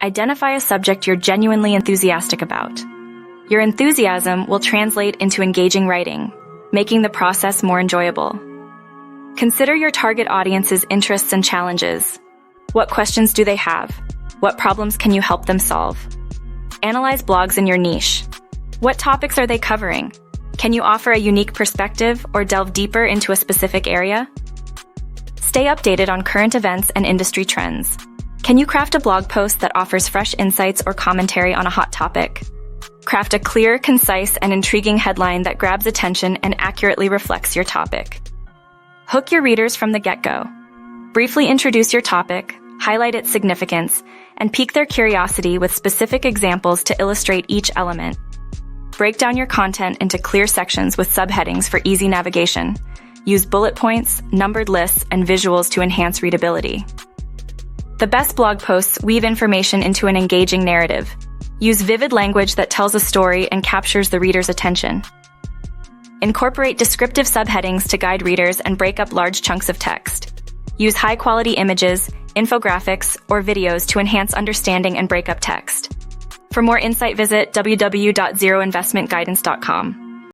Identify a subject you're genuinely enthusiastic about. Your enthusiasm will translate into engaging writing, making the process more enjoyable. Consider your target audience's interests and challenges. What questions do they have? What problems can you help them solve? Analyze blogs in your niche. What topics are they covering? Can you offer a unique perspective or delve deeper into a specific area? Stay updated on current events and industry trends. Can you craft a blog post that offers fresh insights or commentary on a hot topic? Craft a clear, concise, and intriguing headline that grabs attention and accurately reflects your topic. Hook your readers from the get-go. Briefly introduce your topic, highlight its significance, and pique their curiosity with specific examples to illustrate each element. Break down your content into clear sections with subheadings for easy navigation. Use bullet points, numbered lists, and visuals to enhance readability. The best blog posts weave information into an engaging narrative. Use vivid language that tells a story and captures the reader's attention. Incorporate descriptive subheadings to guide readers and break up large chunks of text. Use high-quality images, infographics, or videos to enhance understanding and break up text. For more insight, visit www.zeroinvestmentguidance.com.